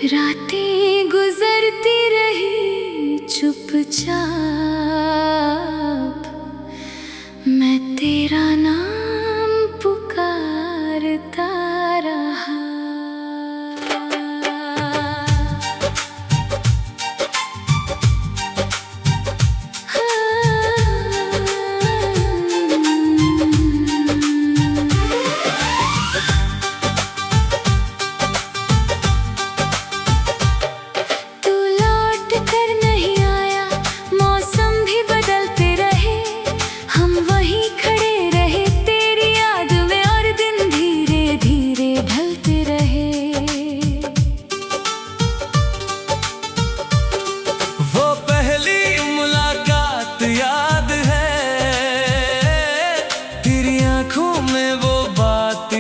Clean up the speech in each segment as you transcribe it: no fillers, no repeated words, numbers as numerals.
रातें गुजरती रही चुपचाप, मैं तेरा नाम पुकारता रहा।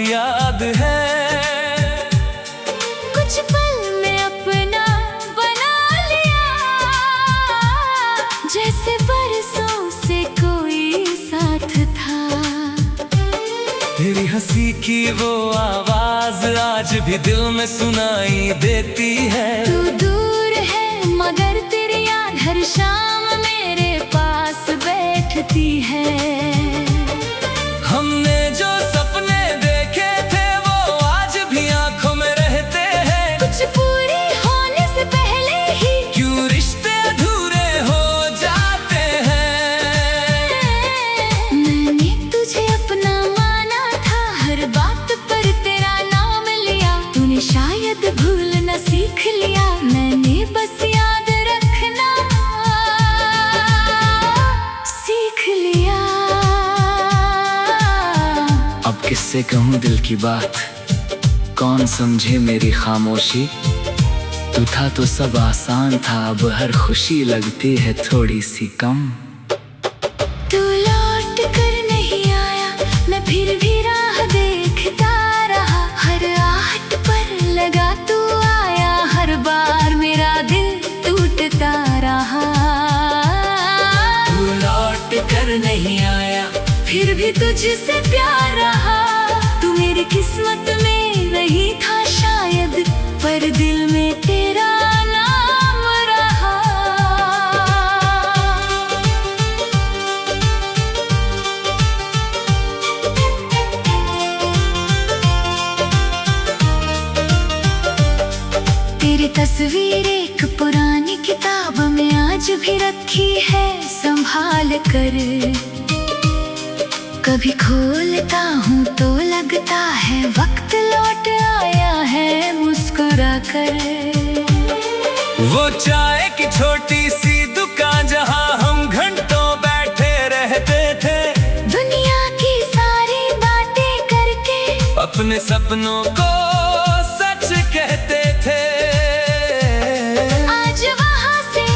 याद है कुछ पल में अपना बना लिया, जैसे बरसों से कोई साथ था। तेरी हंसी की वो आवाज आज भी दिल में सुनाई देती है। तू दूर है मगर तेरी याद हर शाम मेरे पास बैठती है। हमने जो सपने देखे थे वो आज भी आंखों में रहते हैं। कुछ पूरी होने से पहले ही क्यों रिश्ते अधूरे हो जाते हैं। मैंने तुझे अपना माना था, हर बात पर तेरा नाम लिया। तूने शायद भूलना सीख लिया, मैंने बस याद रखना सीख लिया। अब किससे कहूँ दिल की बात, कौन समझे मेरी खामोशी। तू था तो सब आसान था, अब हर खुशी लगती है थोड़ी सी कम। तू लौट कर नहीं आया, मैं फिर भी राह देखता रहा। हर आहट पर लगा तू आया, हर बार मेरा दिल टूटता रहा। तू लौट कर नहीं आया, फिर भी तुझसे प्यार रहा। तू मेरी किस्मत में नहीं था शायद, पर दिल में तेरा नाम रहा। तेरी तस्वीर एक पुरानी किताब में आज भी रखी है संभाल कर। कभी खोलता हूँ तो लगता है वक्त लौट आया है मुस्कुरा कर। वो चाय की छोटी सी दुकान जहाँ हम घंटों बैठे रहते थे। दुनिया की सारी बातें करके अपने सपनों को सच कहते थे। आज वहाँ से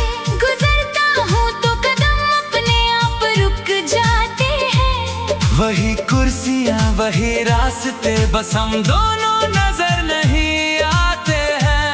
गुजरता हूँ तो कदम अपने आप रुक जाते हैं। वही कुर्सियाँ वही रास्ते, बस हम दोनों नजर नहीं आते हैं।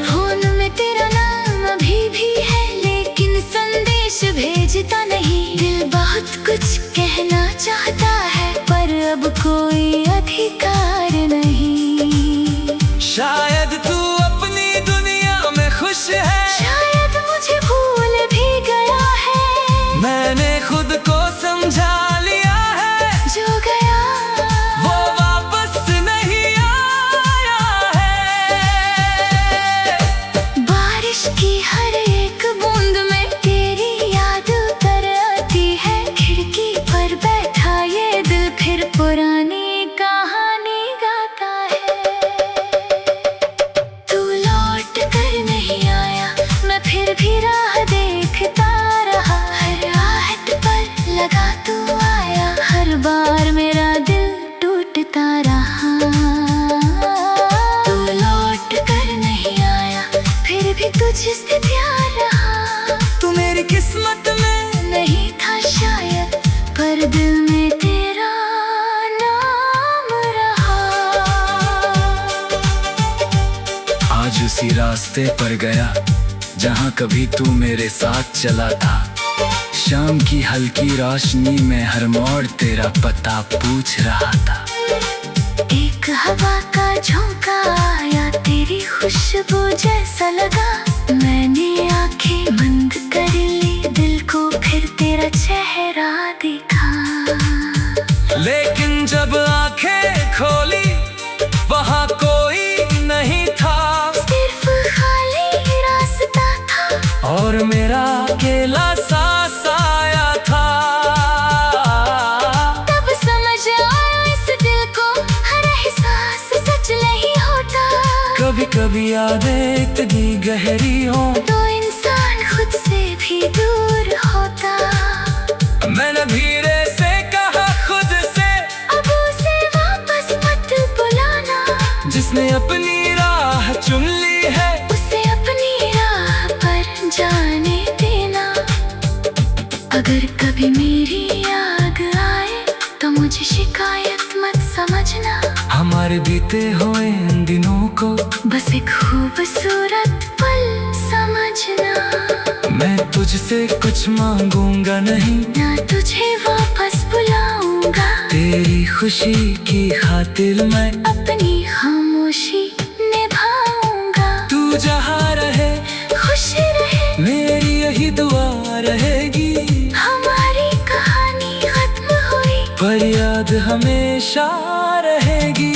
फोन में तेरा नाम अभी भी है लेकिन संदेश भेजता नहीं। दिल बहुत कुछ कहना चाहता है पर अब कोई अधिकार नहीं। शायद तू अपनी दुनिया में खुश है, शायद मुझे भूल भी गया है। मैंने खुद को समझा लिया है, जो गया वो वापस नहीं आया है। बारिश की हर एक बूंद में तेरी याद उतर आती है। खिड़की पर बैठा ये दिल फिर पुरानी कहानी गाता है। तू लौट कर नहीं आया, मैं फिर भी राह देखता रहा। हर आहट पर लगा तू आया, हर बार मेरा दिल टूटता रहा। तू लौट कर नहीं आया, फिर भी तुझसे प्यार रहा। तू मेरी किस्मत में नहीं था शायद, पर दिल में तेरा नाम रहा। आज उसी रास्ते पर गया जहाँ कभी तू मेरे साथ चला था। शाम की हल्की रोशनी में हर मोड़ तेरा पता पूछ रहा था। एक हवा का झोंका आया खुशबू जैसा लगा। मैंने आंखें बंद कर ली, दिल को फिर तेरा चेहरा देखा। लेकिन जब आंखें खोली वहाँ कोई नहीं था, सिर्फ खाली रास्ता था और मेरा अकेला सांस आया था। तब समझ आया इस दिल को हर एहसास सच नहीं होता। कभी कभी यादें इतनी गहरी हो तो इंसान खुद से भी दूर होता। मैंने धीरे से कहा खुद से, अब उसे वापस मत बुलाना। जिसने अपनी राह चुन ली है उसे अपनी राह पर जाने देना। अगर कभी मेरी याद आए तो मुझे शिकायत मत समझना। हमारे बीते हुए इन दिनों को बस एक खूबसूरत पल समझना। मैं तुझसे कुछ मांगूंगा नहीं, ना तुझे वापस बुलाऊंगा। तेरी खुशी की खातिर मैं अपनी खामोशी निभाऊंगा। तू जहाँ रहे खुश रहे, मेरी यही दुआ रहेगी। हमारी कहानी खत्म हुई पर याद हमेशा रहेगी।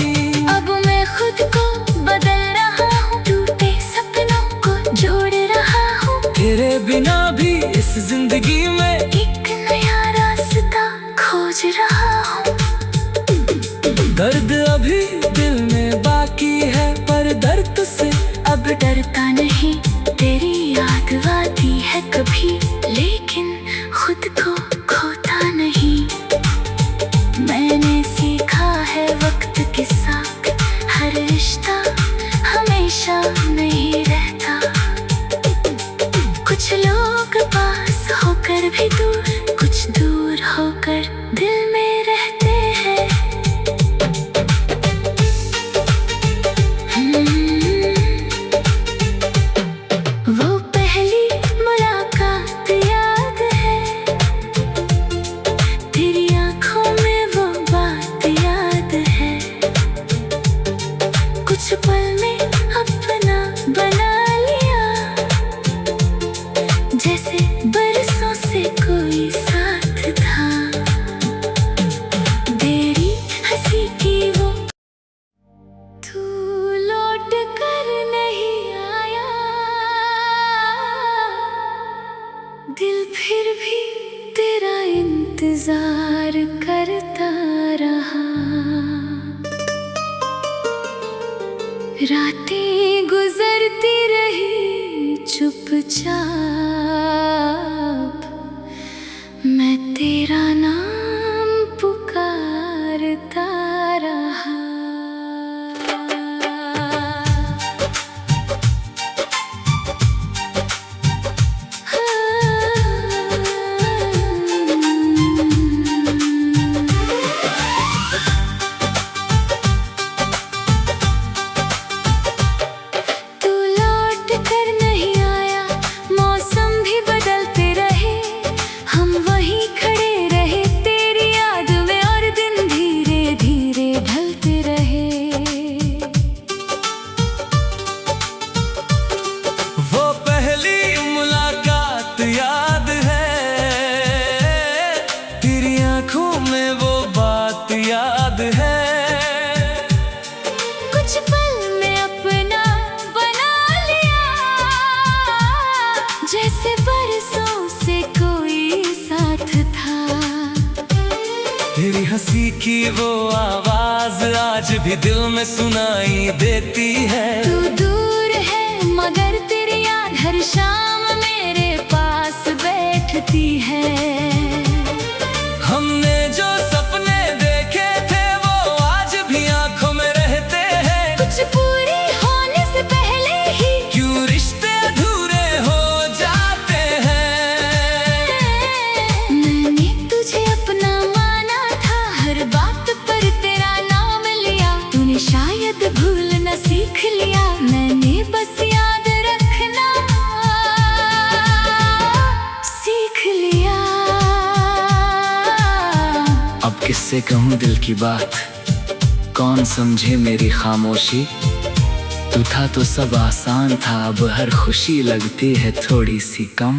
अब मैं खुद को बदल रहा हूँ, टूटे सपनों को जोड़ रहा हूँ। तेरे बिना भी इस जिंदगी में एक नया रास्ता खोज रहा हूँ। दर्द अभी दिल में बाकी है, पर दर्द से अब डरता नहीं, तेरी याद आती है कभी, लेकिन खुद को खोता नहीं। मैंने सीखा है वक्त के साथ हर रिश्ता हमेशा नहीं रहता। कुछ लोग पास होकर भी दूर, कुछ दूर होकर दिल में रहते हैं। वो पहली मुलाकात याद है, तेरी आंखों में वो बात याद है। कुछ पल में अपना बना लिया, जैसे बरसों से कोई साथ था। तेरी हंसी की वो तू लौट कर नहीं आया, दिल फिर भी तेरा इंतजार करता रहा। रातें गुजरती रही चुपचाप, मैं तेरा नाम पुकारता रहा। तू लौट कर नहीं आया, मौसम भी बदलते रहे, हम वहीं खड़े रहे तेरी याद में, और दिन धीरे धीरे ढलते रहे। वो पहली मुलाकात याद है, तेरी आंखों में वो बात याद है। कुछ पल में अपना बना लिया, जैसे बरसों से कोई साथ था। तेरी हंसी की वो आवाज आज भी दिल में सुनाई देती है। तू दूर है मगर तेरी याद हर शाम मेरे पास बैठती है। हमने जो सपने देखे थे वो आज भी आंखों में रहते हैं। कुछ पूरी होने से पहले ही क्यों रिश्ते अधूरे हो जाते हैं। मैंने तुझे अपना माना था, हर बात पर तेरा नाम लिया। तूने शायद भूलना सीख लिया, मैंने बस याद रखना सीख लिया। अब किससे कहूँ दिल की बात, कौन समझे मेरी खामोशी। तू था तो सब आसान था, अब हर खुशी लगती है थोड़ी सी कम।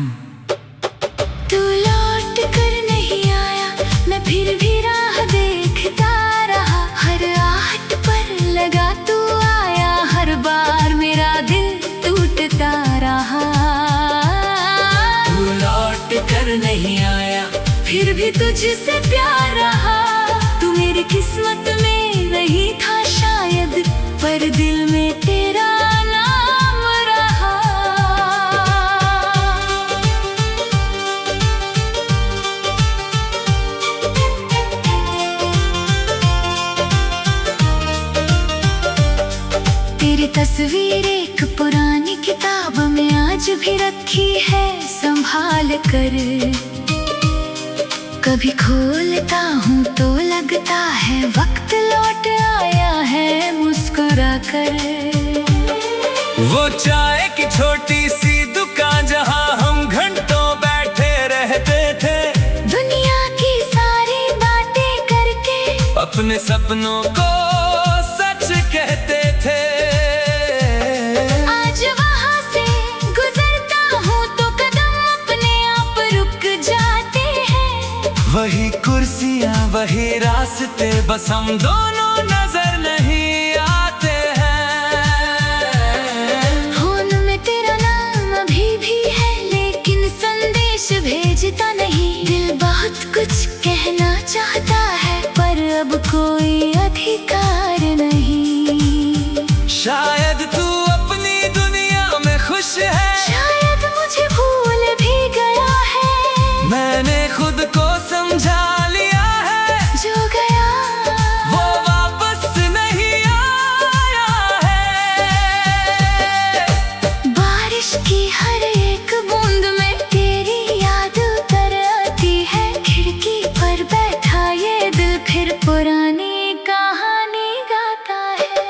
तू लौट कर नहीं आया, मैं फिर भी राह देखता रहा। हर आहट पर लगा तू आया, हर बार मेरा दिल टूटता रहा। तू लौट कर नहीं आया, फिर भी तुझसे प्यार रहा। तू मेरी किस्मत में नहीं था शायद, पर दिल में तेरा नाम रहा। तेरी तस्वीर एक पुरानी किताब में आज भी रखी है संभाल कर। कभी खोलता हूँ तो लगता है वक्त लौट आया है मुस्कुरा कर। वो चाय की छोटी सी दुकान जहाँ हम घंटों बैठे रहते थे, दुनिया की सारी बातें करके अपने सपनों को सच कहते थे। आज वहाँ से गुजरता हूँ तो कदम अपने आप रुक जाते हैं। वही कुर्सियाँ वही रास्ते, बस हम दोनों नजर नहीं आते हैं। फोन में तेरा नाम अभी भी है, लेकिन संदेश भेजता नहीं। दिल बहुत कुछ कहना चाहता है, पर अब कोई अधिकार नहीं। शायद तू अपनी दुनिया में खुश है, शायद मुझे भूल भी गया है। मैंने खुद को समझा लिया है, जो गया वो वापस नहीं आया है। बारिश की हर एक बूंद में तेरी याद उतर आती है। खिड़की पर बैठा ये दिल फिर पुरानी कहानी गाता है।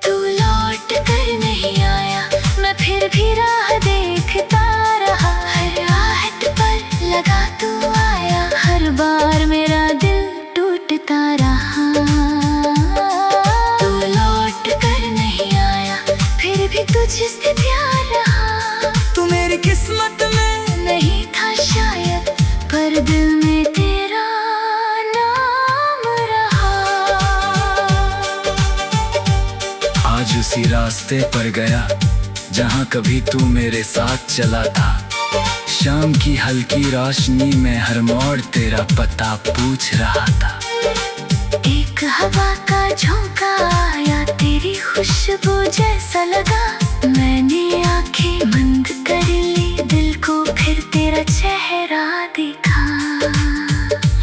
तू लौट कर नहीं आया, मैं फिर भी राह देखता रहा। हर आहट पर लगा तू आया, हर बार मेरा दिल टूटता रहा। तू लौट कर नहीं आया, फिर भी तुझसे प्यार रहा। तू मेरी किस्मत में नहीं था शायद, पर दिल में तेरा नाम रहा। आज उसी रास्ते पर गया जहाँ कभी तू मेरे साथ चला था। शाम की हल्की रोशनी में हर मोड़ तेरा पता पूछ रहा था। एक हवा का झोंका आया, तेरी खुशबू जैसा लगा। मैंने आंखें बंद कर ली, दिल को फिर तेरा चेहरा देखा।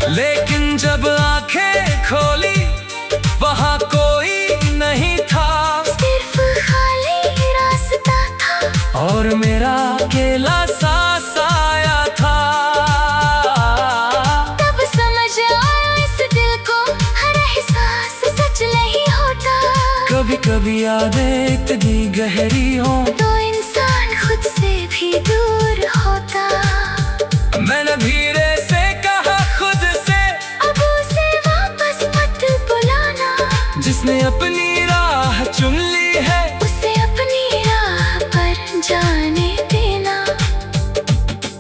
लेकिन जब आंखें खोली वहाँ कोई नहीं था, सिर्फ खाली रास्ता था और मेरा अकेला सांस आया था। तब समझ आया इस दिल को हर एहसास सच नहीं होता। कभी कभी यादें इतनी गहरी हो तो इंसान खुद से भी दूर होता। मैंने धीरे से कहा खुद से, अब उसे वापस मत बुलाना। जिसने अपनी राह चुन ली है, उसे अपनी राह पर जाने देना।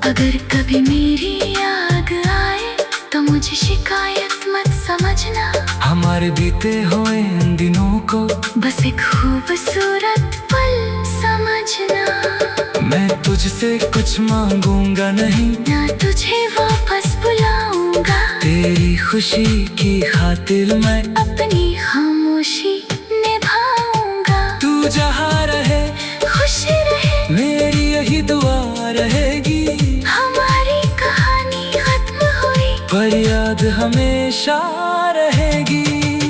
अगर कभी मेरी याद आए तो मुझे शिकायत मत समझना। हमारे बीते हुए इन दिनों को बस एक खूबसूरत पल समझना। मैं तुझसे कुछ मांगूंगा नहीं, ना तुझे वापस बुलाऊंगा। तेरी खुशी की खातिर मैं अपनी खामोशी निभाऊंगा। तू जहाँ रहे खुश रहे, मेरी यही दुआ रहेगी। हमारी कहानी खत्म हुई, पर याद हमेशा रहेगी।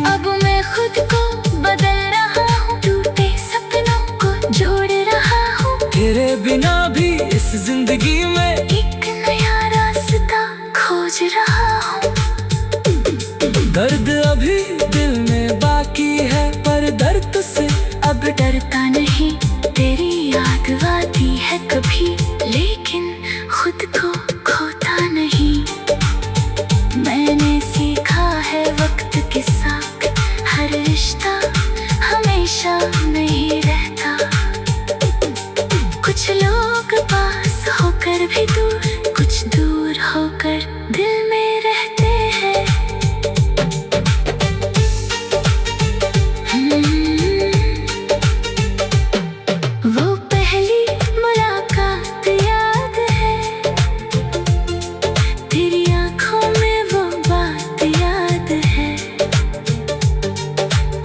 अब मैं खुद को बदल रहा हूँ, टूटे सपनों को जोड़ रहा हूँ। तेरे बिना भी इस जिंदगी में एक नया रास्ता खोज रहा हूँ। दर्द अभी दिल में बाकी है, पर दर्द से अब डरता नहीं। तेरी याद आती है कभी, लेकिन खुद को खोता नहीं। मैंने सीखा है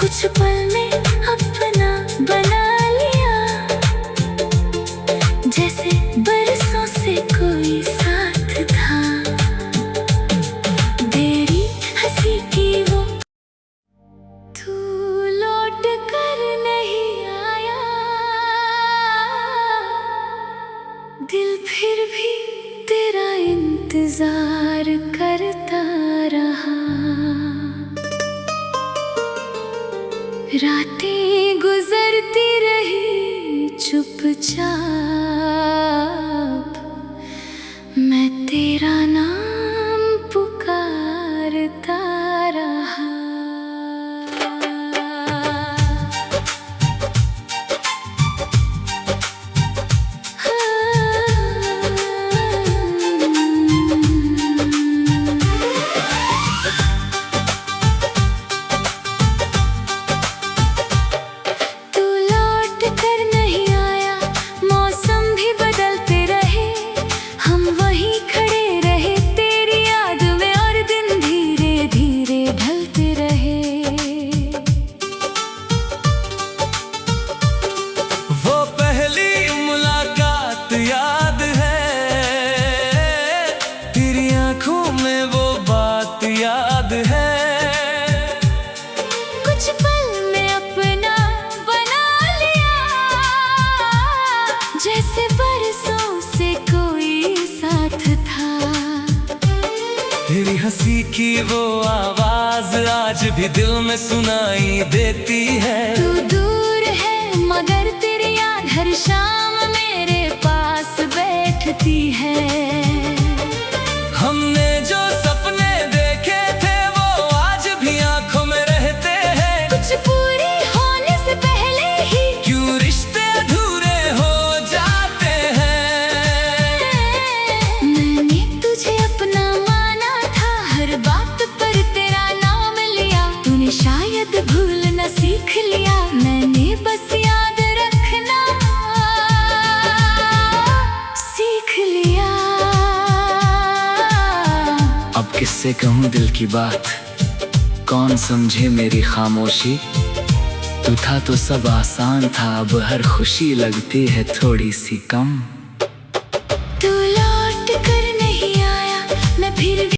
कुछ पल में अपना बना लिया, जैसे बरसों से कोई साथ था। तेरी हंसी की वो तू लौट कर नहीं आया, दिल फिर भी तेरा इंतजार करता रहा। रातें गुजरती रही चुपचाप, मैं तेरा नाम पुकारता रहा। याद है तेरी आंखों में वो बात याद है, कुछ पल में अपना बना लिया, जैसे बरसों से कोई साथ था। तेरी हंसी की वो आवाज आज भी दिल में सुनाई देती है। तू दूर है मगर तेरी याद हर शाम मेरे पास बैठती है। हमने जो सपने देखे थे वो आज भी आंखों में रहते हैं। कुछ पूरी होने से पहले ही क्यों रिश्ते अधूरे हो जाते हैं। मैंने तुझे अपना माना था, हर बात पर तेरा नाम लिया। तूने शायद भूलना सीख लिया, मैंने बस याद रखना सीख लिया। अब किससे कहूँ दिल की बात, कौन समझे मेरी खामोशी। तू था तो सब आसान था, अब हर खुशी लगती है थोड़ी सी कम। तू लौट कर नहीं आया, मैं फिर भी